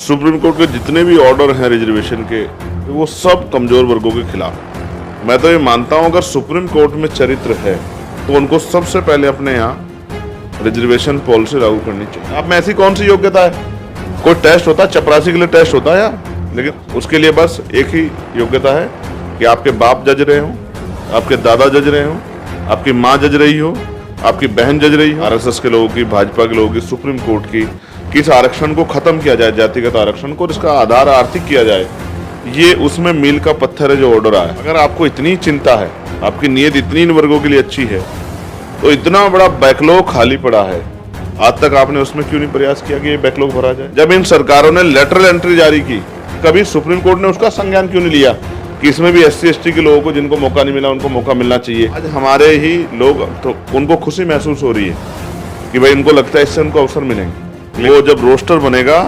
Supreme court के जितने भी ऑर्डर हैं रिजर्वेशन के, वो सब कमजोर वर्गों के खिलाफ है। मैं तो ये मानता हूं अगर सुप्रीम कोर्ट में चरित्र है तो उनको सबसे पहले अपने यहाँ रिजर्वेशन पॉलिसी लागू करनी चाहिए। अब में ऐसी कौन सी योग्यता है? कोई टेस्ट होता है? चपरासी के लिए टेस्ट होता है यार, लेकिन उसके लिए बस एक ही योग्यता है कि आपके बाप जज रहे हो, आपके दादा जज रहे हो, आपकी माँ जज रही हो, आपकी बहन जज रही हो। आरएसएस के लोगों की, भाजपा के लोगों की, सुप्रीम कोर्ट की किस आरक्षण को खत्म किया जाए, जातिगत आरक्षण को, और इसका आधार आर्थिक किया जाए, ये उसमें मील का पत्थर है जो ऑर्डर आया। अगर आपको इतनी चिंता है, आपकी नीयत इतनी इन वर्गों के लिए अच्छी है, तो इतना बड़ा बैकलॉग खाली पड़ा है, आज तक आपने उसमें क्यों नहीं प्रयास किया कि ये बैकलॉग भरा जाए? जब इन सरकारों ने लेटरल एंट्री जारी की, कभी सुप्रीम कोर्ट ने उसका संज्ञान क्यों नहीं लिया कि इसमें भी एससी एसटी के लोगों को जिनको मौका नहीं मिला उनको मौका मिलना चाहिए? आज हमारे ही लोग, तो उनको खुशी महसूस हो रही है कि भाई इनको लगता है इससे उनको अवसर मिलेंगे। वो जब रोस्टर बनेगा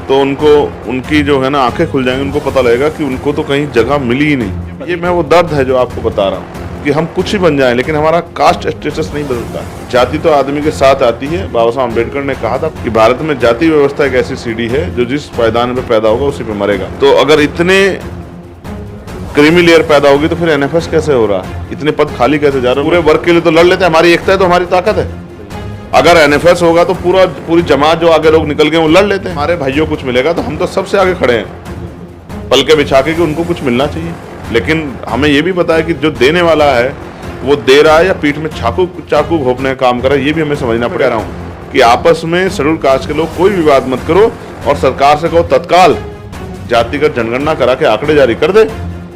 तो उनको, उनकी जो है ना आंखें खुल जाएंगी, उनको पता लगेगा कि उनको तो कहीं जगह मिली ही नहीं। ये मैं वो दर्द है जो आपको बता रहा हूँ कि हम कुछ ही बन जाएं लेकिन हमारा कास्ट स्टेटस नहीं बदलता है। जाति तो आदमी के साथ आती है। बाबा साहब अम्बेडकर ने कहा था कि भारत में जाति व्यवस्था एक ऐसी सीढ़ी है जो जिस पायदान पे पैदा होगा उसी पे मरेगा। तो अगर इतने क्रीमी लेयर पैदा होगी तो फिर एनएफएस कैसे हो रहा है? इतने पद खाली कैसे जा रहे हैं? पूरे वर्ग के लिए तो लड़ लेते हैं, हमारी एकता है तो हमारी ताकत है। अगर एनएफएस होगा तो पूरी जमात जो आगे लोग निकल गए वो लड़ लेते हैं। हमारे भाइयों कुछ मिलेगा तो हम तो सबसे आगे खड़े हैं, पल के बिछा के कि उनको कुछ मिलना चाहिए। लेकिन हमें ये भी पता है कि जो देने वाला है वो दे रहा है या पीठ में चाकू घोंपने का काम कर रहा है, ये भी हमें समझना पड़ रहा हूँ कि आपस में शेड्यूल कास्ट के लोग कोई विवाद मत करो और सरकार से कहो तत्काल जातिगत जनगणना करा के आंकड़े जारी कर दे,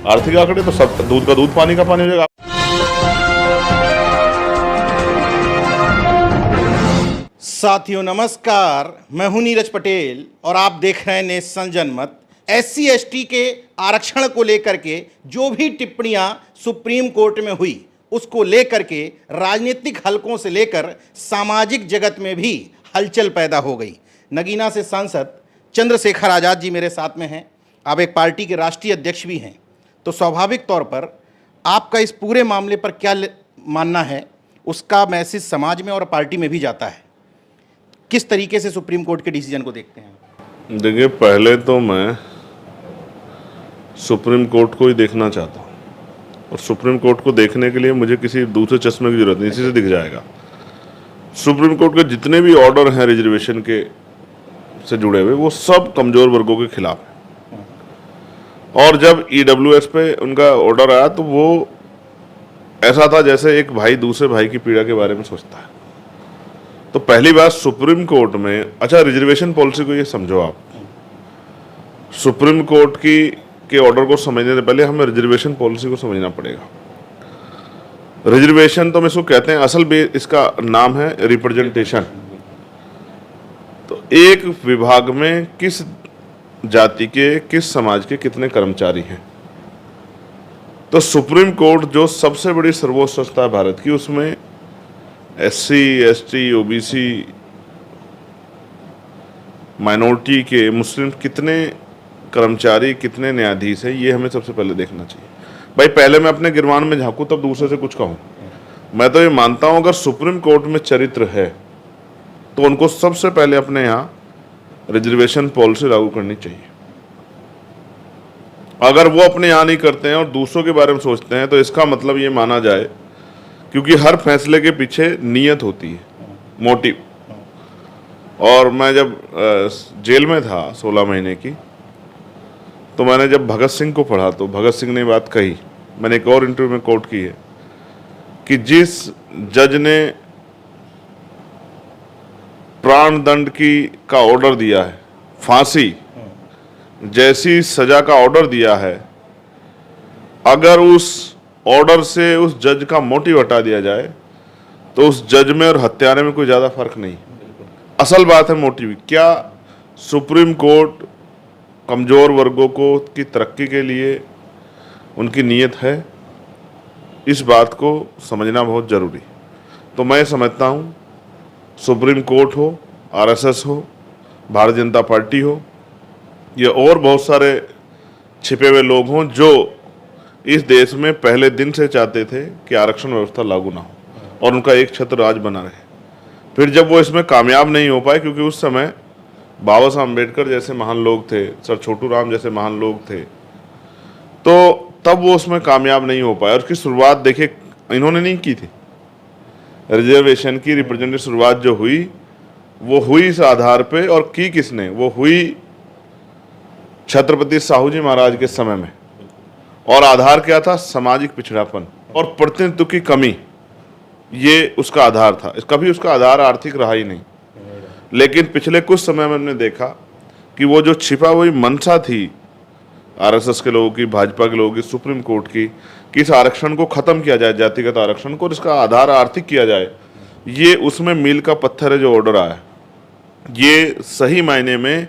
आर्थिक आंकड़े, तो सब दूध का दूध पानी का पानी हो जाएगा। साथियों नमस्कार, मैं हूं नीरज पटेल और आप देख रहे हैं नेशन जनमत। एससी एसटी के आरक्षण को लेकर के जो भी टिप्पणियां सुप्रीम कोर्ट में हुई, उसको लेकर के राजनीतिक हलकों से लेकर सामाजिक जगत में भी हलचल पैदा हो गई। नगीना से सांसद चंद्रशेखर आज़ाद जी मेरे साथ में हैं। आप एक पार्टी के राष्ट्रीय अध्यक्ष भी हैं, तो स्वाभाविक तौर पर आपका इस पूरे मामले पर क्या मानना है, उसका मैसेज समाज में और पार्टी में भी जाता है। किस तरीके से सुप्रीम कोर्ट के डिसीजन को देखते हैं? देखिए, पहले तो मैं सुप्रीम कोर्ट को ही देखना चाहता हूँ और सुप्रीम कोर्ट को देखने के लिए मुझे किसी दूसरे चश्मे की जरूरत नहीं, इसी से दिख जाएगा। सुप्रीम कोर्ट के जितने भी ऑर्डर हैं रिजर्वेशन के से जुड़े हुए, वो सब कमजोर वर्गों के खिलाफ है। और जब ईडब्ल्यूएस पे उनका ऑर्डर आया तो वो ऐसा था जैसे एक भाई दूसरे भाई की पीड़ा के बारे में सोचता है। तो पहली बात सुप्रीम कोर्ट में, अच्छा रिजर्वेशन पॉलिसी को ये समझो आप, सुप्रीम कोर्ट के ऑर्डर को समझने से पहले हमें रिजर्वेशन पॉलिसी को समझना पड़ेगा। रिजर्वेशन तो हम इसको कहते हैं, असल में इसका नाम है रिप्रेजेंटेशन। तो एक विभाग में किस जाति के, किस समाज के कितने कर्मचारी हैं। तो सुप्रीम कोर्ट जो सबसे बड़ी सर्वोच्च संस्था है भारत की, उसमें एससी एसटी ओबीसी माइनॉरिटी के, मुस्लिम कितने कर्मचारी, कितने न्यायाधीश हैं, ये हमें सबसे पहले देखना चाहिए। भाई पहले मैं अपने गिरवान में झांकूं तब दूसरे से कुछ कहूं। मैं तो ये मानता हूं अगर सुप्रीम कोर्ट में चरित्र है तो उनको सबसे पहले अपने यहाँ रिजर्वेशन पॉलिसी लागू करनी चाहिए। अगर वो अपने यहाँ नहीं करते हैं और दूसरों के बारे में सोचते हैं तो इसका मतलब ये माना जाए, क्योंकि हर फैसले के पीछे नीयत होती है, मोटिव। और मैं जब जेल में था 16 महीने की, तो मैंने जब भगत सिंह को पढ़ा तो भगत सिंह ने बात कही, मैंने एक और इंटरव्यू में कोट की है कि जिस जज ने प्राण दंड का ऑर्डर दिया है, फांसी जैसी सजा का ऑर्डर दिया है, अगर उस ऑर्डर से उस जज का मोटिव हटा दिया जाए तो उस जज में और हत्यारे में कोई ज़्यादा फर्क नहीं। असल बात है मोटिव। क्या सुप्रीम कोर्ट कमज़ोर वर्गों को की तरक्की के लिए उनकी नीयत है? इस बात को समझना बहुत ज़रूरी। तो मैं समझता हूँ सुप्रीम कोर्ट हो, आरएसएस हो, भारतीय जनता पार्टी हो, ये और बहुत सारे छिपे हुए लोग हों जो इस देश में पहले दिन से चाहते थे कि आरक्षण व्यवस्था लागू ना हो और उनका एक छत्र राज बना रहे। फिर जब वो इसमें कामयाब नहीं हो पाए, क्योंकि उस समय बाबा साहब अम्बेडकर जैसे महान लोग थे, सर छोटू राम जैसे महान लोग थे, तो तब वो उसमें कामयाब नहीं हो पाया। उसकी शुरुआत देखिए इन्होंने नहीं की थी। रिजर्वेशन की रिप्रेजेंटेटिव शुरुआत जो हुई वो हुई इस आधार पे, और की किसने? वो हुई छत्रपति साहू जी महाराज के समय में। और आधार क्या था? सामाजिक पिछड़ापन और प्रतिनिधित्व की कमी, ये उसका आधार था। कभी उसका आधार आर्थिक रहा ही नहीं। लेकिन पिछले कुछ समय में हमने देखा कि वो जो छिपा हुई मंशा थी आरएसएस के लोगों की, भाजपा के लोगों की, सुप्रीम कोर्ट की, कि इस आरक्षण को खत्म किया जाए, जातिगत आरक्षण को, और इसका आधार आर्थिक किया जाए, ये उसमें मील का पत्थर है जो ऑर्डर आया। ये सही मायने में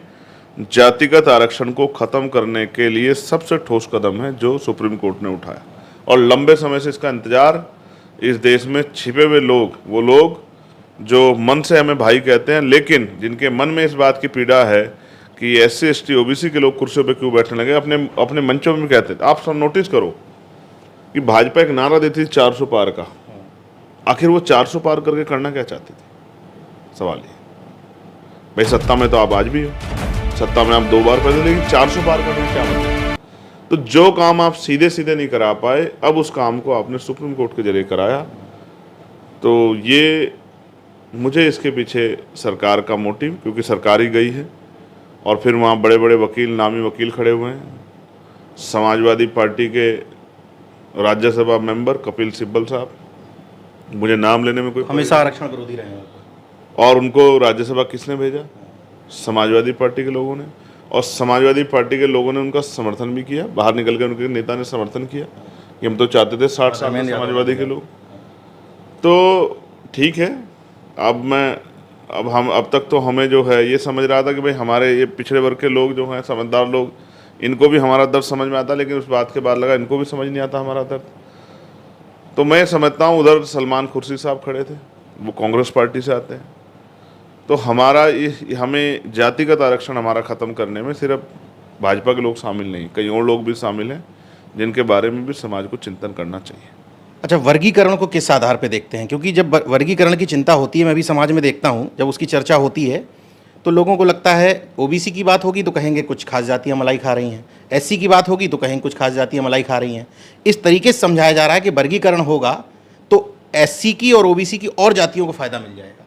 जातिगत आरक्षण को खत्म करने के लिए सबसे ठोस कदम है जो सुप्रीम कोर्ट ने उठाया। और लंबे समय से इसका इंतजार इस देश में छिपे हुए लोग, वो लोग जो मन से हमें भाई कहते हैं, लेकिन जिनके मन में इस बात की पीड़ा है कि SC ST OBC के लोग कुर्सियों पे क्यों बैठने लगे, अपने अपने मंचों में कहते थे। आप सब नोटिस करो कि भाजपा एक नारा देती थी 400 पार का। आखिर वो 400 पार करके करना क्या चाहती थी? सवाल ये। भाई सत्ता में तो आप आज भी हो, सत्ता में आप 2 बार पैदल, लेकिन 400 पार करने का क्या मतलब? तो जो काम आप सीधे सीधे नहीं करा पाए, अब उस काम को आपने सुप्रीम कोर्ट के जरिए कराया। तो ये मुझे इसके पीछे सरकार का मोटिव, क्योंकि सरकार ही गई है और फिर वहाँ बड़े बड़े वकील, नामी वकील खड़े हुए हैं। समाजवादी पार्टी के राज्यसभा मेंबर कपिल सिब्बल साहब, मुझे नाम लेने में कोई हमेशा आरक्षण विरोधी रहे हैं, और उनको राज्यसभा किसने भेजा? समाजवादी पार्टी के लोगों ने। और समाजवादी पार्टी के लोगों ने उनका समर्थन भी किया, बाहर निकल कर उनके नेता ने समर्थन किया कि हम तो चाहते थे 60 साल में समाजवादी के लोग। तो ठीक है, अब तक तो हमें जो है ये समझ रहा था कि भाई हमारे ये पिछड़े वर्ग के लोग जो हैं, समझदार लोग, इनको भी हमारा दर्द समझ में आता, लेकिन उस बात के बाद लगा इनको भी समझ नहीं आता हमारा दर्द। तो मैं समझता हूँ उधर सलमान खुर्शीद साहब खड़े थे, वो कांग्रेस पार्टी से आते हैं। तो हमें जातिगत आरक्षण हमारा ख़त्म करने में सिर्फ भाजपा के लोग शामिल नहीं, कई और लोग भी शामिल हैं जिनके बारे में भी समाज को चिंतन करना चाहिए। अच्छा, वर्गीकरण को किस आधार पे देखते हैं? क्योंकि जब वर्गीकरण की चिंता होती है, मैं भी समाज में देखता हूँ, जब उसकी चर्चा होती है तो लोगों को लगता है OBC की बात होगी तो कहेंगे कुछ खास जातियाँ मलाई खा रही हैं, SC की बात होगी तो कहेंगे कुछ खास जातियाँ मलाई खा रही हैं। इस तरीके से समझाया जा रहा है कि वर्गीकरण होगा तो SC की और OBC की और जातियों को फ़ायदा मिल जाएगा।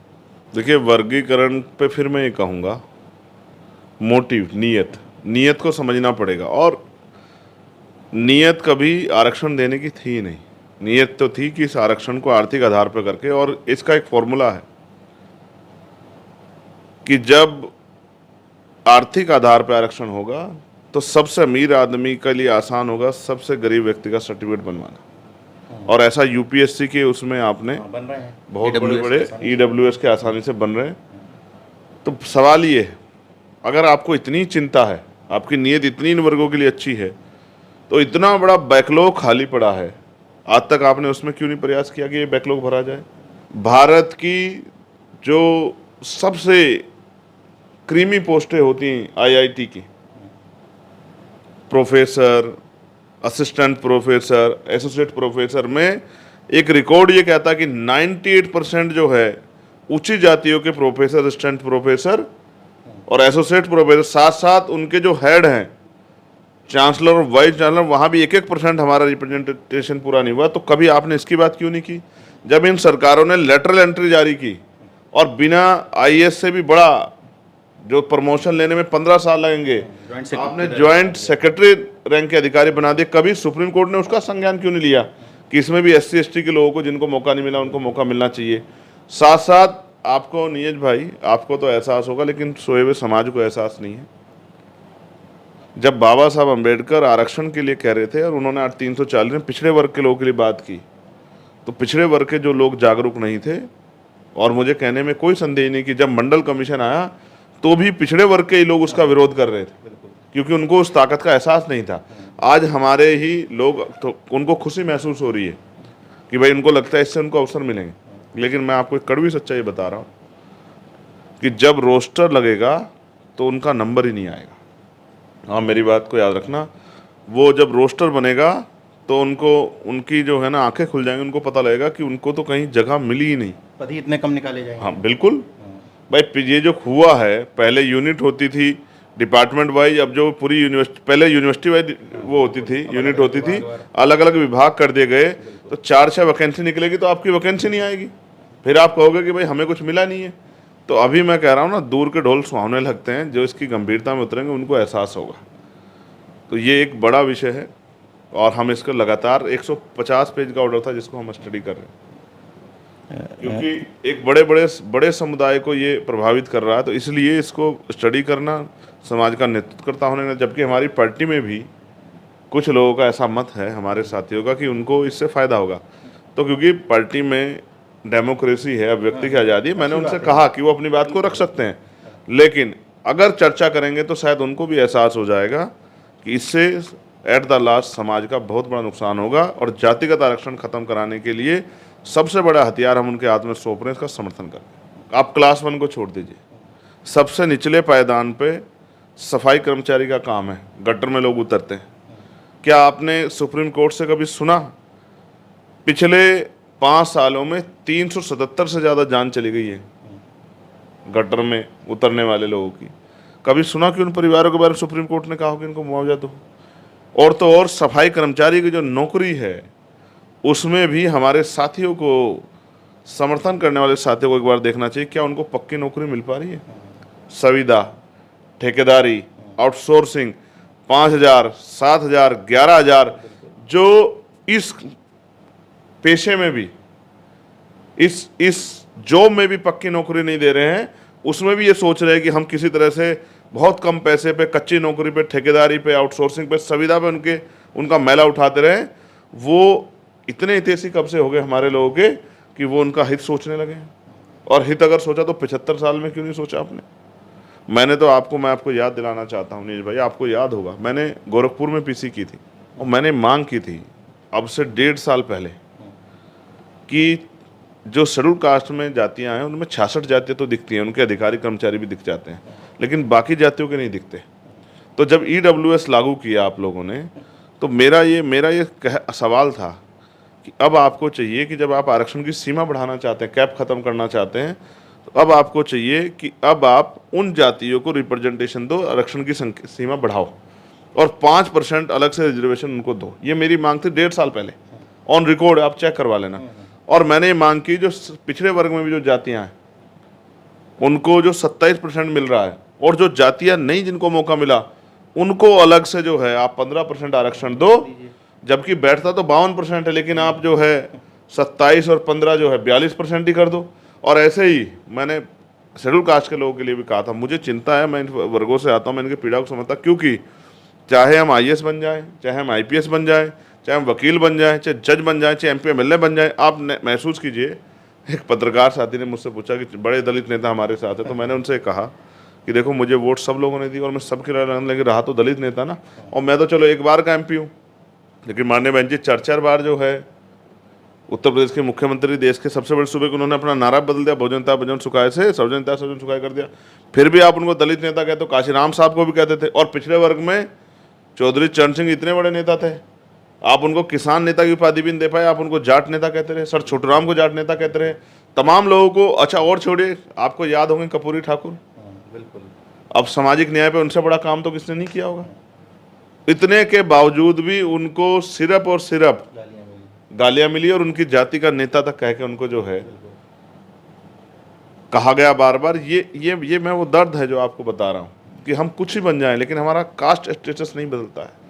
देखिए, वर्गीकरण पे फिर मैं ये कहूँगा, मोटिव, नीयत को समझना पड़ेगा। और नीयत कभी आरक्षण देने की थी नहीं। नीयत तो थी कि इस आरक्षण को आर्थिक आधार पर करके, और इसका एक फॉर्मूला है कि जब आर्थिक आधार पर आरक्षण होगा तो सबसे अमीर आदमी के लिए आसान होगा सबसे गरीब व्यक्ति का सर्टिफिकेट बनवाना। और ऐसा UPSC के उसमें आपने बन रहे हैं, बहुत बड़े EWS के आसानी से बन रहे हैं। तो सवाल ये है, अगर आपको इतनी चिंता है, आपकी नीयत इतनी इन वर्गों के लिए अच्छी है, तो इतना बड़ा बैकलॉग खाली पड़ा है, आज तक आपने उसमें क्यों नहीं प्रयास किया कि ये बैकलॉग भरा जाए? भारत की जो सबसे क्रीमी पोस्टें होती हैं IIT की, professor, assistant professor, associate professor में एक रिकॉर्ड ये कहता कि 98% जो है ऊंची जातियों के प्रोफेसर, असिस्टेंट प्रोफेसर और एसोसिएट प्रोफेसर, साथ साथ उनके जो हेड हैं, चांसलर और वाइस चांसलर, वहाँ भी 1-1% हमारा रिप्रेजेंटेशन पूरा नहीं हुआ। तो कभी आपने इसकी बात क्यों नहीं की? जब इन सरकारों ने लेटरल एंट्री जारी की और बिना IAS से भी बड़ा, जो प्रमोशन लेने में 15 साल लगेंगे, आपने ज्वाइंट सेक्रेटरी रैंक के अधिकारी बना दिए, कभी सुप्रीम कोर्ट ने उसका संज्ञान क्यों नहीं लिया कि इसमें भी SC ST के लोगों को, जिनको मौका नहीं मिला, उनको मौका मिलना चाहिए? साथ साथ आपको नीरज भाई, आपको तो एहसास होगा, लेकिन सोए हुए समाज को एहसास नहीं है। जब बाबा साहब अम्बेडकर आरक्षण के लिए कह रहे थे और उन्होंने 340 में पिछड़े वर्ग के लोगों के लिए बात की, तो पिछड़े वर्ग के जो लोग जागरूक नहीं थे, और मुझे कहने में कोई संदेह नहीं कि जब मंडल कमीशन आया तो भी पिछड़े वर्ग के ही लोग उसका विरोध कर रहे थे, क्योंकि उनको उस ताकत का एहसास नहीं था। आज हमारे ही लोग, तो उनको खुशी महसूस हो रही है कि भाई उनको लगता है इससे उनको अवसर मिलेंगे। लेकिन मैं आपको एक कड़वी सच्चाई बता रहा हूँ कि जब रोस्टर लगेगा तो उनका नंबर ही नहीं आएगा। हाँ, मेरी बात को याद रखना, वो जब रोस्टर बनेगा तो उनकी जो है ना आंखें खुल जाएंगी, उनको पता लगेगा कि उनको तो कहीं जगह मिली ही नहीं, पद ही इतने कम निकाले जाएंगे। हाँ बिल्कुल, भाई ये जो हुआ है, पहले यूनिट होती थी डिपार्टमेंट वाइज, अब जो पूरी यूनिवर्सिटी, पहले यूनिवर्सिटी वाइज वो होती थी, यूनिट होती थी, अलग अलग विभाग कर दिए गए, तो 4-6 वैकेंसी निकलेगी तो आपकी वैकेंसी नहीं आएगी, फिर आप कहोगे कि भाई हमें कुछ मिला नहीं है। तो अभी मैं कह रहा हूँ ना, दूर के ढोल सुहावने लगते हैं, जो इसकी गंभीरता में उतरेंगे उनको एहसास होगा। तो ये एक बड़ा विषय है और हम इसको लगातार 150 पेज का ऑर्डर था जिसको हम स्टडी कर रहे हैं, क्योंकि एक बड़े समुदाय को ये प्रभावित कर रहा है, तो इसलिए इसको स्टडी करना, समाज का नेतृत्वकर्ता होने का। जबकि हमारी पार्टी में भी कुछ लोगों का ऐसा मत है, हमारे साथियों का, कि उनको इससे फ़ायदा होगा। तो क्योंकि पार्टी में डेमोक्रेसी है, अभिव्यक्ति की आज़ादी है, मैंने उनसे कहा कि वो अपनी बात को रख सकते हैं, लेकिन अगर चर्चा करेंगे तो शायद उनको भी एहसास हो जाएगा कि इससे एट द लास्ट समाज का बहुत बड़ा नुकसान होगा, और जातिगत आरक्षण खत्म कराने के लिए सबसे बड़ा हथियार हम उनके हाथ में सौंप रहे हैं, इसका समर्थन करें। आप क्लास 1 को छोड़ दीजिए, सबसे निचले पायदान पे सफाई कर्मचारी का काम है, गटर में लोग उतरते हैं। क्या आपने सुप्रीम कोर्ट से कभी सुना? पिछले 5 सालों में 377 से ज़्यादा जान चली गई है गटर में उतरने वाले लोगों की। कभी सुना कि उन परिवारों के बारे में सुप्रीम कोर्ट ने कहा हो कि इनको मुआवजा दो? और तो और सफाई कर्मचारी की जो नौकरी है, उसमें भी हमारे साथियों को, समर्थन करने वाले साथियों को एक बार देखना चाहिए, क्या उनको पक्की नौकरी मिल पा रही है? संविदा, ठेकेदारी, आउटसोर्सिंग, 5,000, 7,000, 11,000, जो इस पेशे में भी, इस जॉब में भी पक्की नौकरी नहीं दे रहे हैं, उसमें भी ये सोच रहे हैं कि हम किसी तरह से बहुत कम पैसे पे, कच्ची नौकरी पे, ठेकेदारी पे, आउटसोर्सिंग पे, संविदा पे उनका मैला उठाते रहे। वो इतने हितैषी कब से हो गए हमारे लोगों के कि वो उनका हित सोचने लगे हैं। और हित अगर सोचा तो 75 साल में क्यों नहीं सोचा आपने? मैं आपको याद दिलाना चाहता हूँ नीरज भाई, आपको याद होगा, मैंने गोरखपुर में पीसी की थी और मैंने मांग की थी अब से 1.5 साल पहले कि जो शेड्यूल कास्ट में जातियां हैं उनमें 66 जातियां तो दिखती हैं, उनके अधिकारी कर्मचारी भी दिख जाते हैं, लेकिन बाकी जातियों के नहीं दिखते। तो जब EWS लागू किया आप लोगों ने, तो मेरा ये सवाल था कि अब आपको चाहिए कि जब आप आरक्षण की सीमा बढ़ाना चाहते हैं, कैप खत्म करना चाहते हैं, तो अब आपको चाहिए कि अब आप उन जातियों को रिप्रेजेंटेशन दो, आरक्षण की सीमा बढ़ाओ और 5% अलग से रिजर्वेशन उनको दो। ये मेरी मांग थी 1.5 साल पहले, ऑन रिकॉर्ड, आप चेक करवा लेना। और मैंने ये मांग की जो पिछड़े वर्ग में भी जो जातियां हैं उनको जो 27% मिल रहा है, और जो जातियां नहीं जिनको मौका मिला उनको अलग से जो है आप 15% आरक्षण दो, जबकि बैठता तो 52% है, लेकिन आप जो है 27 और 15 जो है 42% ही कर दो। और ऐसे ही मैंने शेड्यूल कास्ट के लोगों के लिए भी कहा था, मुझे चिंता है, मैं इन वर्गों से आता हूँ, मैं इनकी पीड़ा को समझता, क्योंकि चाहे हम IAS बन जाएं, चाहे हम IPS बन जाएं, चाहे हम वकील बन जाएं, चाहे जज बन जाएं, चाहे MP MLA बन जाएं, आप महसूस कीजिए। एक पत्रकार साथी ने मुझसे पूछा कि बड़े दलित नेता हमारे साथ है, तो मैंने उनसे कहा कि देखो मुझे वोट सब लोगों ने दी और मैं सबके लेकिन रहा तो दलित नेता ना, और मैं तो चलो एक बार का MP हूँ, लेकिन माननीय बहन जी 4-4 बार जो है उत्तर प्रदेश के मुख्यमंत्री, देश के सबसे बड़े सूबे को उन्होंने अपना नारा बदल दिया, बहुजनता भजन सुखाए से सर्वजनता सर्वजन सुखाए कर दिया। फिर भी आप उनको दलित नेता कहते हो, काशीराम साहब को भी कहते थे। और पिछड़े वर्ग में चौधरी चरण सिंह इतने बड़े नेता थे, आप उनको किसान नेता की उपाधि भी नहीं दे पाए, आप उनको जाट नेता कहते रहे, सर छोटूराम को जाट नेता कहते रहे, तमाम लोगों को। अच्छा और छोड़िए, आपको याद होंगे कर्पूरी ठाकुर, बिल्कुल, अब सामाजिक न्याय पे उनसे बड़ा काम तो किसने नहीं किया होगा। इतने के बावजूद भी उनको सिर्फ और सिर्फ गालियां मिली और उनकी जाति का नेता तक कह के उनको जो है कहा गया बार बार। ये मैं वो दर्द है जो आपको बता रहा हूँ कि हम कुछ ही बन जाएं, लेकिन हमारा कास्ट स्टेटस नहीं बदलता है।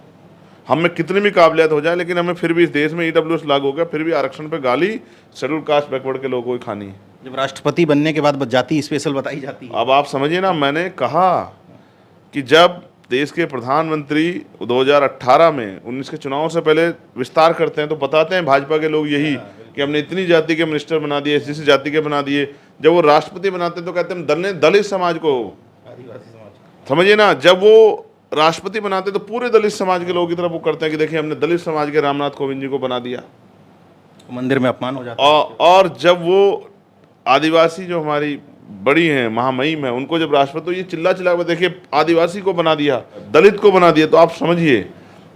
हम में कितनी भी काबिलियत हो जाए, लेकिन हमें फिर भी इस देश में EWS लागू हो गया, फिर भी आरक्षण पे गाली शेड्यूल कास्ट बैकवर्ड के लोगों को ही खानी है। जब राष्ट्रपति बनने के बाद जाति स्पेशल बताई जाती है। अब आप समझिए ना, मैंने कहा कि जब देश के प्रधानमंत्री 2018 में 19 के चुनाव से पहले विस्तार करते हैं तो बताते हैं भाजपा के लोग यही कि हमने इतनी जाति के मिनिस्टर बना दिए, SC जाति के बना दिए। जब वो राष्ट्रपति बनाते हैं तो कहते हैं दलित समाज को, समझिए ना, जब वो राष्ट्रपति बनाते तो पूरे दलित समाज के लोगों की तरफ वो करते हैं कि देखिए हमने दलित समाज के रामनाथ कोविंद जी को बना दिया, मंदिर में अपमान हो जाता है। और जब वो आदिवासी जो हमारी बड़ी हैं, महामहिम है, उनको जब राष्ट्रपति, तो ये चिल्ला के देखिए आदिवासी को बना दिया, दलित को बना दिया। तो आप समझिए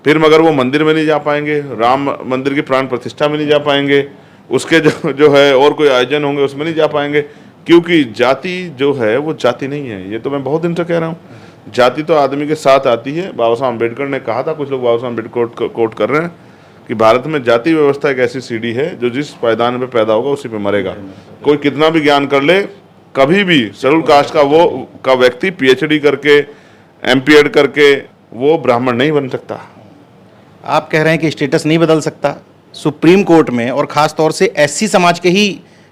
फिर मगर वो मंदिर में नहीं जा पाएंगे, राम मंदिर की प्राण प्रतिष्ठा में नहीं जा पाएंगे, उसके जो है और कोई आयोजन होंगे उसमें नहीं जा पाएंगे। क्योंकि जाति जो है वो जाति नहीं है, ये तो मैं बहुत दिन से कह रहा हूँ। जाति तो आदमी के साथ आती है। बाबा साहब अम्बेडकर ने कहा था, कुछ लोग बाबा साहब अम्बेडकर कोट कर रहे हैं कि भारत में जाति व्यवस्था एक ऐसी सीढ़ी है जो जिस पायदान पे पैदा होगा उसी पे मरेगा। कोई कितना भी ज्ञान कर ले, कभी भी शेड्यूल कास्ट का व्यक्ति पीएचडी करके, एमपीएड करके वो ब्राह्मण नहीं बन सकता। आप कह रहे हैं कि स्टेटस नहीं बदल सकता। सुप्रीम कोर्ट में और ख़ास तौर से एससी समाज के ही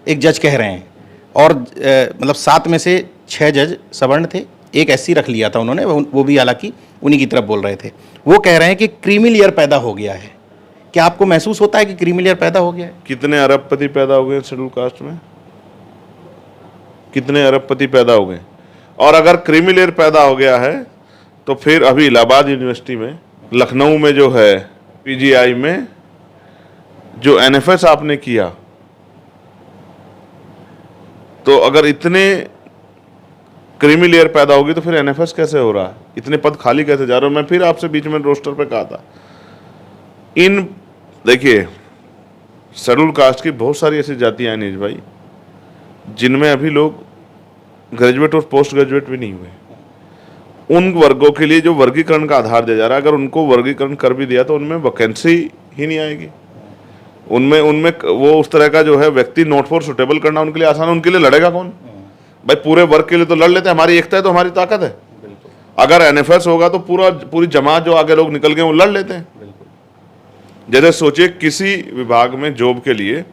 एक जज कह रहे हैं, और मतलब 7 में से 6 जज सवर्ण थे, एक एससी रख लिया था उन्होंने, वो भी हालांकि उन्हीं की तरफ बोल रहे थे। वो कह रहे हैं कि क्रीमी लेयर पैदा हो गया है। क्या आपको महसूस होता है कि क्रीमी लेयर पैदा हो गया है? कितने अरबपति पैदा हो गए शेड्यूल कास्ट में? कितने अरबपति पैदा हो गए? और अगर क्रीमी लेयर पैदा हो गया है तो फिर अभी इलाहाबाद यूनिवर्सिटी में, लखनऊ में जो है पीजीआई में जो एनएफएस आपने किया, तो अगर इतने क्रीमी लेयर पैदा होगी तो फिर एनएफएस कैसे हो रहा है? इतने पद खाली कैसे जा रहे हो? मैं फिर आपसे बीच में रोस्टर पे कहा था, देखिए शेड्यूल कास्ट की बहुत सारी ऐसी जातियां हैं नीज भाई, जिनमें अभी लोग ग्रेजुएट और पोस्ट ग्रेजुएट भी नहीं हुए। उन वर्गों के लिए जो वर्गीकरण का आधार दिया जा रहा है, अगर उनको वर्गीकरण कर भी दिया तो उनमें वैकेंसी ही नहीं आएगी। उनमें वो उस तरह का जो है व्यक्ति नॉट फॉर सुटेबल करना उनके लिए आसान है। उनके लिए लड़ेगा कौन भाई? पूरे वर्ग के लिए तो लड़ लेते हैं, हमारी एकता है तो हमारी ताकत है। अगर एनएफएस होगा तो पूरी जमात जो आगे लोग निकल गए वो लड़ लेते हैं। जैसे सोचिए किसी विभाग में जॉब के लिए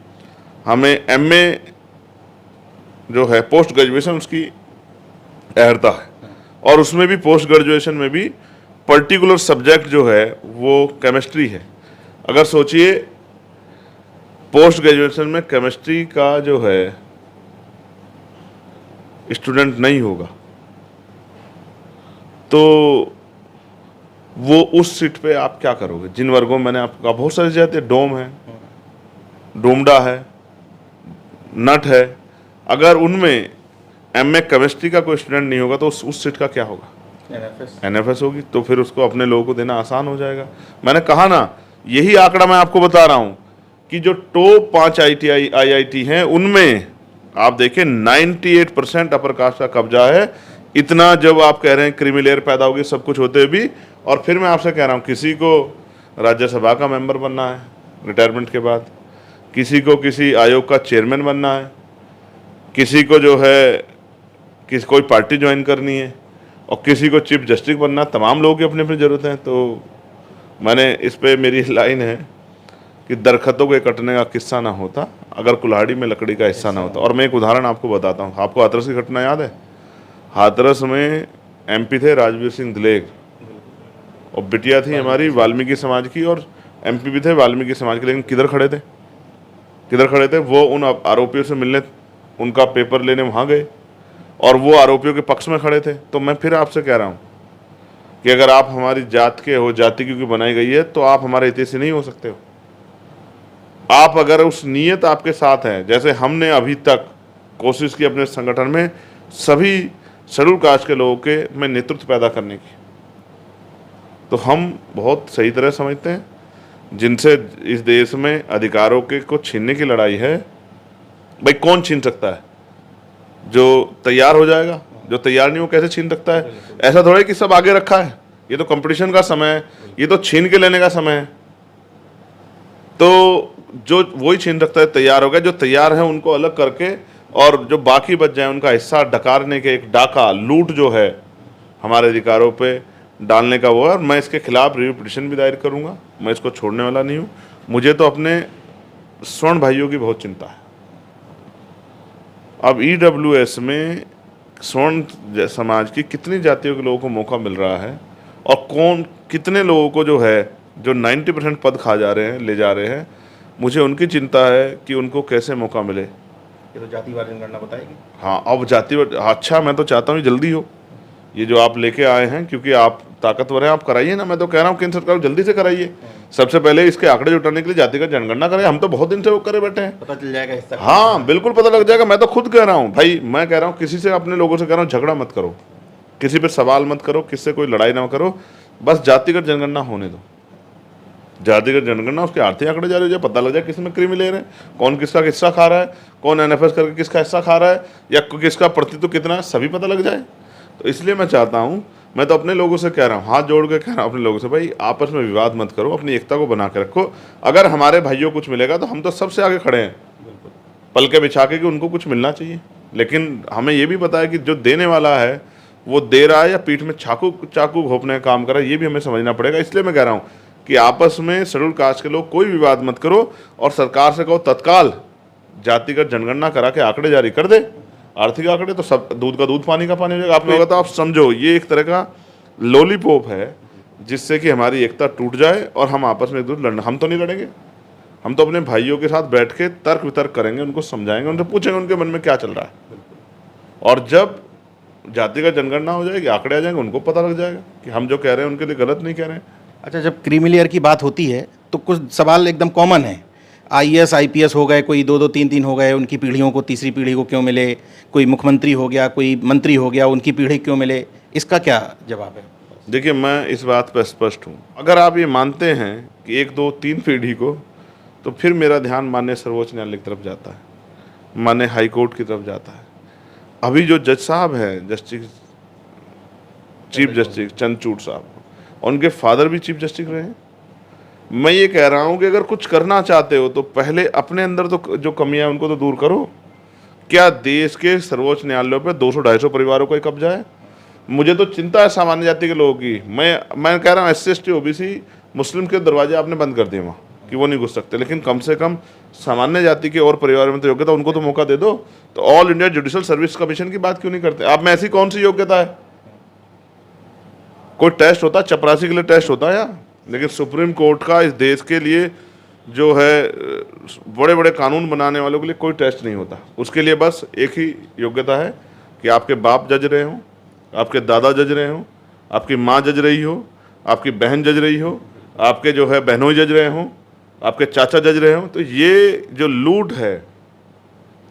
हमें एमए जो है पोस्ट ग्रेजुएशन उसकी अहर्ता है, और उसमें भी पोस्ट ग्रेजुएशन में भी पर्टिकुलर सब्जेक्ट जो है वो केमिस्ट्री है। अगर सोचिए पोस्ट ग्रेजुएशन में केमिस्ट्री का जो है स्टूडेंट नहीं होगा तो वो उस सीट पे आप क्या करोगे? जिन वर्गों में मैंने आपको कहा बहुत सारी जाते, डोम है, डोमडा है, नट है, अगर उनमें एमए केमिस्ट्री का कोई स्टूडेंट नहीं होगा तो उस सीट का क्या होगा? एनएफएस होगी। तो फिर उसको अपने लोगों को देना आसान हो जाएगा। मैंने कहा ना, यही आंकड़ा मैं आपको बता रहा हूं कि जो टॉप 5 आईआईटी हैं उनमें आप देखें 98% अपर कास्ट का कब्जा है। इतना जब आप कह रहे हैं क्रीमी लेयर पैदा होगी सब कुछ होते भी, और फिर मैं आपसे कह रहा हूँ किसी को राज्यसभा का मेंबर बनना है रिटायरमेंट के बाद, किसी को किसी आयोग का चेयरमैन बनना है, किसी को जो है कोई पार्टी ज्वाइन करनी है, और किसी को चीफ जस्टिस बनना। तमाम लोगों की अपनी अपनी ज़रूरत है। तो मैंने इस पे मेरी लाइन है कि दरख्तों के कटने का किस्सा ना होता अगर कुल्हाड़ी में लकड़ी का हिस्सा ना होता। और मैं एक उदाहरण आपको बताता हूँ। आपको हाथरस की घटना याद है? हाथरस में एमपी थे राजवीर सिंह दिलेर, और बिटिया थी हमारी वाल्मीकि समाज की, और एमपी भी थे वाल्मीकि समाज के। लेकिन किधर खड़े थे? किधर खड़े थे? वो उन आरोपियों से मिलने, उनका पेपर लेने वहाँ गए, और वो आरोपियों के पक्ष में खड़े थे। तो मैं फिर आपसे कह रहा हूँ कि अगर आप हमारी जात के हो, जाति क्योंकि बनाई गई है, तो आप हमारे हितैषी नहीं हो सकते हो। आप अगर उस नीयत आपके साथ है, जैसे हमने अभी तक कोशिश की अपने संगठन में सभी शेड्यूल कास्ट के लोगों के में नेतृत्व पैदा करने की, तो हम बहुत सही तरह समझते हैं जिनसे इस देश में अधिकारों के को छीनने की लड़ाई है। भाई कौन छीन सकता है? जो तैयार हो जाएगा। जो तैयार नहीं हो कैसे छीन सकता है? ऐसा थोड़ा है कि सब आगे रखा है। ये तो कंपटीशन का समय है, ये तो छीन के लेने का समय है। तो जो वही छीन सकता है तैयार हो गया। जो तैयार है उनको अलग करके, और जो बाकी बच जाए उनका हिस्सा डकारने के, एक डाका लूट जो है हमारे अधिकारों पे डालने का वो है। और मैं इसके खिलाफ रिव्यू पिटिशन भी दायर करूंगा। मैं इसको छोड़ने वाला नहीं हूँ। मुझे तो अपने स्वर्ण भाइयों की बहुत चिंता है। अब ईडब्ल्यूएस में स्वर्ण समाज की कितनी जातियों के लोगों को मौका मिल रहा है, और कितने लोगों को जो है जो 90% पद खा जा रहे हैं, ले जा रहे हैं। मुझे उनकी चिंता है कि उनको कैसे मौका मिले। ये तो जातिवार जनगणना बताएगी। हाँ, अब अच्छा, मैं तो चाहता हूँ जल्दी हो। ये जो आप लेके आए हैं, क्योंकि आप ताकतवर हैं, आप कराइए ना। मैं तो कह रहा हूँ केंद्र सरकार जल्दी से कराइए। सबसे पहले इसके आंकड़े जुटाने के लिए जातिगत जनगणना करें। हम तो बहुत दिन से वो करे बैठे हैं, पता चल जाएगा हिस्सा। हाँ बिल्कुल पता लग जाएगा। मैं तो खुद कह रहा हूँ भाई, मैं कह रहा हूँ किसी से, अपने लोगों से कह रहा हूँ झगड़ा मत करो, किसी पे सवाल मत करो, किससे कोई लड़ाई ना करो, बस जातिगत जनगणना होने दो। जातिगत जनगणना, उसके आर्थिक आंकड़े जारी हो जाए, पता लग जाए किस में क्रीमी ले रहे हैं, कौन किसका हिस्सा खा रहा है, कौन एनएफएस करके किसका हिस्सा खा रहा है, या किसका प्रतित्व कितना है, सभी पता लग जाए। तो इसलिए मैं चाहता हूँ, मैं तो अपने लोगों से कह रहा हूँ, हाथ जोड़ के कह रहा हूँ अपने लोगों से, भाई आपस में विवाद मत करो, अपनी एकता को बना के रखो। अगर हमारे भाइयों को कुछ मिलेगा तो हम तो सबसे आगे खड़े हैं, पल के बिछा के कि उनको कुछ मिलना चाहिए। लेकिन हमें ये भी पता है कि जो देने वाला है वो दे रहा है या पीठ में चाकू घोंपने का काम कर रहा है, ये भी हमें समझना पड़ेगा। इसलिए मैं कह रहा हूँ कि आपस में शेड्यूल कास्ट के लोग कोई विवाद मत करो, और सरकार से कहो तत्काल जातिगत जनगणना करा के आंकड़े जारी कर दे। आर्थिक आंकड़े तो सब, दूध का दूध पानी का पानी हो जाएगा। आपने होगा तो आप समझो, ये एक तरह का लॉलीपॉप है जिससे कि हमारी एकता टूट जाए और हम आपस में एक दूसरे लड़ना। हम तो नहीं लड़ेंगे, हम तो अपने भाइयों के साथ बैठ के तर्क वितर्क करेंगे, उनको समझाएंगे, उनसे पूछेंगे उनके मन में क्या चल रहा है। और जब जातिगत जनगणना हो जाएगी, आंकड़े आ जाएंगे, उनको पता लग जाएगा कि हम जो कह रहे हैं उनके लिए गलत नहीं कह रहे हैं। अच्छा, जब क्रीमी लेयर की बात होती है तो कुछ सवाल एकदम कॉमन है। आईएएस आईपीएस हो गए, कोई 2-2 3-3 हो गए, उनकी पीढ़ियों को तीसरी पीढ़ी को क्यों मिले? कोई मुख्यमंत्री हो गया, कोई मंत्री हो गया, उनकी पीढ़ी क्यों मिले? इसका क्या जवाब है? देखिए, मैं इस बात पर स्पष्ट हूँ। अगर आप ये मानते हैं कि 1 2 3 पीढ़ी को, तो फिर मेरा ध्यान माननीय सर्वोच्च न्यायालय की तरफ जाता है, माननीय हाई कोर्ट की तरफ जाता है। अभी जो जज साहब हैं, चीफ जस्टिस चंद्रचूड़ साहब, उनके फादर भी चीफ जस्टिस रहे हैं। मैं ये कह रहा हूँ कि अगर कुछ करना चाहते हो तो पहले अपने अंदर तो जो कमियां हैं उनको तो दूर करो। क्या देश के सर्वोच्च न्यायालयों पे 200-250 परिवारों का ही कब्जा है? मुझे तो चिंता है सामान्य जाति के लोगों की। मैं कह रहा हूँ SC ST OBC मुस्लिम के दरवाजे आपने बंद कर दिए वहाँ कि वो नहीं घुस सकते, लेकिन कम से कम सामान्य जाति के और परिवारों में तो योग्यता, उनको तो मौका दे दो। तो all India judicial service commission की बात क्यों नहीं करते आप? में ऐसी कौन सी योग्यता है? कोई टेस्ट होता है, चपरासी के लिए टेस्ट होता है यार, लेकिन सुप्रीम कोर्ट का इस देश के लिए जो है बड़े बड़े कानून बनाने वालों के लिए कोई टेस्ट नहीं होता। उसके लिए बस एक ही योग्यता है कि आपके बाप जज रहे हों, आपके दादा जज रहे हों, आपकी माँ जज रही हो, आपकी बहन जज रही हो, आपके जो है बहनों जज रहे हों, आपके चाचा जज रहे हों। तो ये जो लूट है,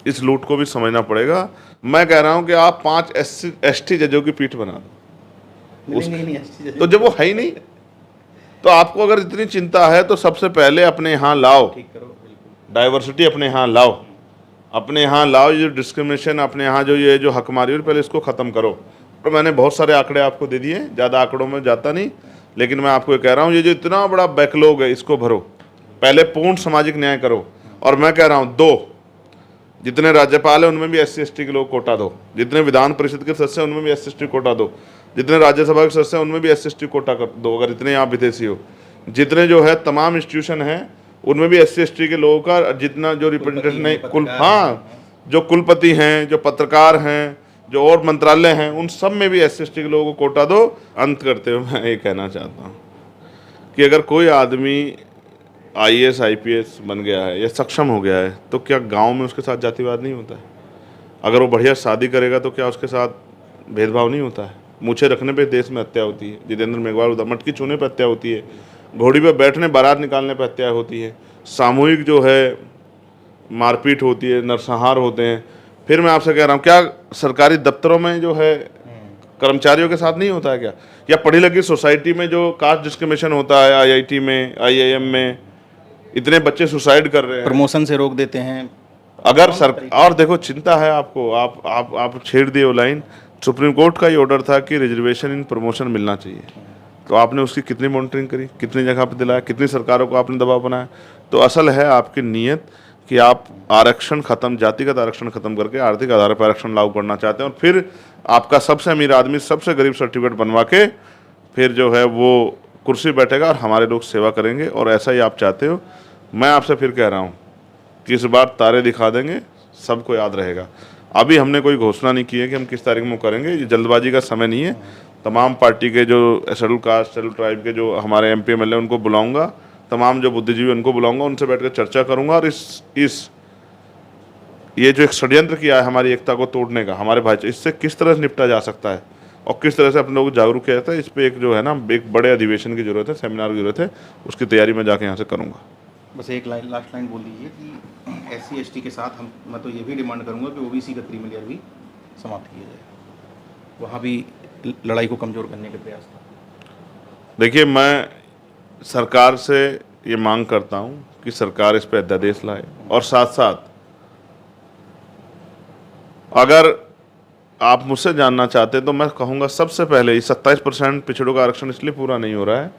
इस लूट को भी समझना पड़ेगा। मैं कह रहा हूँ कि आप 5 SC ST जजों की पीठ बना दो। नहीं, तो जब वो है ही नहीं, तो आपको अगर इतनी चिंता है तो सबसे पहले अपने यहाँ लाओ, डाइवर्सिटी अपने यहाँ लाओ, अपने यहाँ लाओ। ये डिस्क्रिमिनेशन अपने यहाँ जो ये जो हकमारी है, पहले इसको ख़त्म करो। और मैंने बहुत सारे आंकड़े आपको दे दिए, ज़्यादा आंकड़ों में जाता नहीं, लेकिन मैं आपको ये कह रहा हूँ, ये जो इतना बड़ा बैकलॉग है इसको भरो। पहले पूर्ण सामाजिक न्याय करो। और मैं कह रहा हूँ, 2 जितने राज्यपाल हैं उनमें भी SC ST के लोग कोटा दो, जितने विधान परिषद के सदस्य हैं उनमें भी SC ST कोटा दो, जितने राज्यसभा के सदस्य हैं उनमें भी SC ST कोटा कर दो, अगर इतने आप विदेशी हो। जितने जो है तमाम इंस्टीट्यूशन हैं उनमें भी SC ST के लोगों का जितना जो रिप्रेजेंटेशन है, हाँ, जो कुलपति हैं, जो पत्रकार हैं, जो और मंत्रालय हैं, उन सब में भी SC ST के लोगों को कोटा दो। अंत करते हुए मैं ये कहना चाहता हूँ कि अगर कोई आदमी IAS IPS बन गया है या सक्षम हो गया है, तो क्या गांव में उसके साथ जातिवाद नहीं होता है? अगर वो बढ़िया शादी करेगा तो क्या उसके साथ भेदभाव नहीं होता है? मूछे रखने पे देश में हत्या होती है, जितेंद्र मेघवाल उधर, मटकी छूने पर हत्या होती है, घोड़ी पे बैठने बारात निकालने पर हत्या होती है, सामूहिक जो है मारपीट होती है, नरसंहार होते हैं। फिर मैं आपसे कह रहा हूँ, क्या सरकारी दफ्तरों में जो है कर्मचारियों के साथ नहीं होता है क्या? या पढ़ी लिखी सोसाइटी में जो कास्ट डिस्क्रिमिनेशन होता है, IIT में, IIM में इतने बच्चे सुसाइड कर रहे हैं, प्रमोशन से रोक देते हैं। अगर और देखो, चिंता है आपको, आप छेड़ दिए वो लाइन। सुप्रीम कोर्ट का ये ऑर्डर था कि रिजर्वेशन इन प्रमोशन मिलना चाहिए, तो आपने उसकी कितनी मॉनिटरिंग करी, कितनी जगह पे दिलाया, कितनी सरकारों को आपने दबाव बनाया? तो असल है आपकी नीयत कि आप आरक्षण खत्म, जातिगत आरक्षण खत्म करके आर्थिक आधार पर आरक्षण लागू करना चाहते हैं, और फिर आपका सबसे अमीर आदमी सबसे गरीब सर्टिफिकेट बनवा के फिर जो है वो कुर्सी बैठेगा और हमारे लोग सेवा करेंगे। और ऐसा ही आप चाहते हो। मैं आपसे फिर कह रहा हूँ कि इस बार तारे दिखा देंगे, सबको याद रहेगा। अभी हमने कोई घोषणा नहीं की है कि हम किस तारीख में करेंगे, ये जल्दबाजी का समय नहीं है। तमाम पार्टी के जो शेड्यूल कास्ट, शेड्यूल ट्राइब के जो हमारे MP MLA उनको बुलाऊंगा, तमाम जो बुद्धिजीवी उनको बुलाऊंगा, उनसे बैठकर चर्चा करूंगा, और इस ये जो एक षड्यंत्र किया है हमारी एकता को तोड़ने का, हमारे भाईचारे, इससे किस तरह से निपटा जा सकता है और किस तरह से अपने लोग जागरूक किया जाता है, इस पर एक जो है ना, एक बड़े अधिवेशन की जरूरत है, सेमिनार की जरूरत है। उसकी तैयारी में जाके यहाँ से करूँगा। बस एक लास्ट लाइन बोल दीजिए कि SC ST के साथ मैं तो ये भी डिमांड करूंगा कि OBC का क्रीमी लेयर भी समाप्त किया जाए, वहाँ भी लड़ाई को कमज़ोर करने के प्रयास था। देखिए, मैं सरकार से ये मांग करता हूं कि सरकार इस पर अध्यादेश लाए और साथ साथ अगर आप मुझसे जानना चाहते हैं तो मैं कहूँगा सबसे पहले ये 27% पिछड़ों का आरक्षण इसलिए पूरा नहीं हो रहा है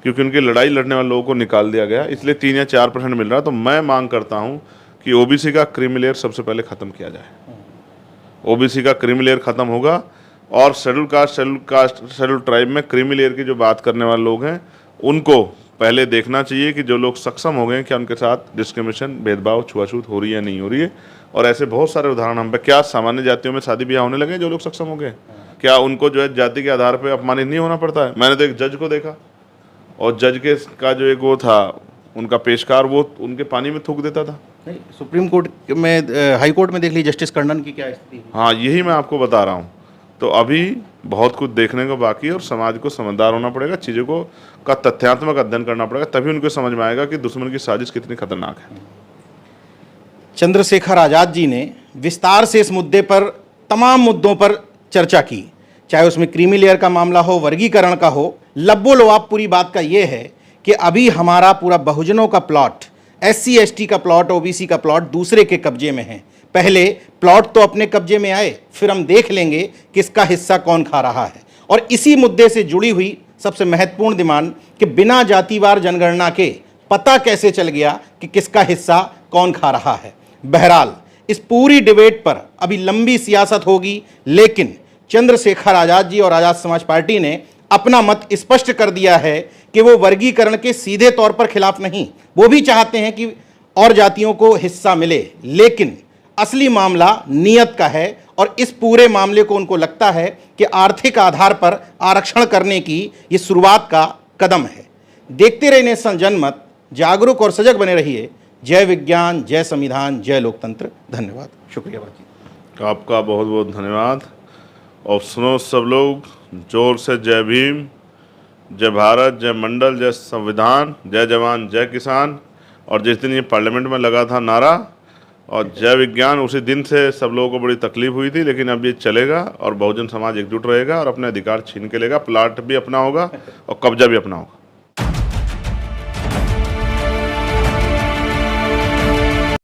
क्योंकि उनकी लड़ाई लड़ने वाले लोगों को निकाल दिया गया, इसलिए 3 या 4% मिल रहा है। तो मैं मांग करता हूं कि ओबीसी का क्रीमी लेयर सबसे पहले ख़त्म किया जाए। ओबीसी का क्रीमी लेयर ख़त्म होगा और शेड्यूल कास्ट शेड्यूल ट्राइब में क्रीमी लेयर की जो बात करने वाले लोग हैं उनको पहले देखना चाहिए कि जो लोग सक्षम हो गए क्या उनके साथ डिस्क्रिमिनेशन, भेदभाव, छुआछूत हो रही है नहीं हो रही है। और ऐसे बहुत सारे उदाहरण हम पे, क्या सामान्य जातियों में शादी ब्याह होने लगे जो लोग सक्षम हो गए? क्या उनको जो है जाति के आधार पर अपमानित नहीं होना पड़ता है? मैंने तो एक जज को देखा और जज के का जो एक वो था उनका पेशकार, वो उनके पानी में थूक देता था। नहीं, सुप्रीम कोर्ट में, हाई कोर्ट में देख लीजिए जस्टिस कर्णन की क्या स्थिति है। हाँ, यही मैं आपको बता रहा हूँ। तो अभी बहुत कुछ देखने को बाकी है और समाज को समझदार होना पड़ेगा, चीज़ों को का तथ्यात्मक अध्ययन करना पड़ेगा, तभी उनको समझ में आएगा कि दुश्मन की साजिश कितनी खतरनाक है। चंद्रशेखर आज़ाद जी ने विस्तार से इस मुद्दे पर, तमाम मुद्दों पर चर्चा की, चाहे उसमें क्रीमी लेयर का मामला हो, वर्गीकरण का हो। लब्बो लवाब पूरी बात का ये है कि अभी हमारा पूरा बहुजनों का प्लॉट, SC ST का प्लॉट, OBC का प्लॉट दूसरे के कब्जे में है। पहले प्लॉट तो अपने कब्जे में आए, फिर हम देख लेंगे किसका हिस्सा कौन खा रहा है। और इसी मुद्दे से जुड़ी हुई सबसे महत्वपूर्ण डिमांड कि बिना जातिवार जनगणना के पता कैसे चल गया कि किसका हिस्सा कौन खा रहा है। बहरहाल इस पूरी डिबेट पर अभी लंबी सियासत होगी, लेकिन चंद्रशेखर आज़ाद जी और आज़ाद समाज पार्टी ने अपना मत स्पष्ट कर दिया है कि वो वर्गीकरण के सीधे तौर पर खिलाफ नहीं, वो भी चाहते हैं कि और जातियों को हिस्सा मिले, लेकिन असली मामला नियत का है। और इस पूरे मामले को उनको लगता है कि आर्थिक आधार पर आरक्षण करने की ये शुरुआत का कदम है। देखते रहिए नेशन जनमत, जागरूक और सजग बने रहिए। जय विज्ञान, जय संविधान, जय लोकतंत्र। धन्यवाद, शुक्रिया बातचीत। आपका बहुत बहुत धन्यवाद। और सुनो सब लोग जोर से, जय भीम, जय भारत, जय मंडल, जय संविधान, जय जवान, जय किसान। और जिस दिन ये पार्लियामेंट में लगा था नारा और जय विज्ञान, उसी दिन से सब लोगों को बड़ी तकलीफ हुई थी, लेकिन अब ये चलेगा और बहुजन समाज एकजुट रहेगा और अपने अधिकार छीन के लेगा। प्लाट भी अपना होगा और कब्जा भी अपना होगा।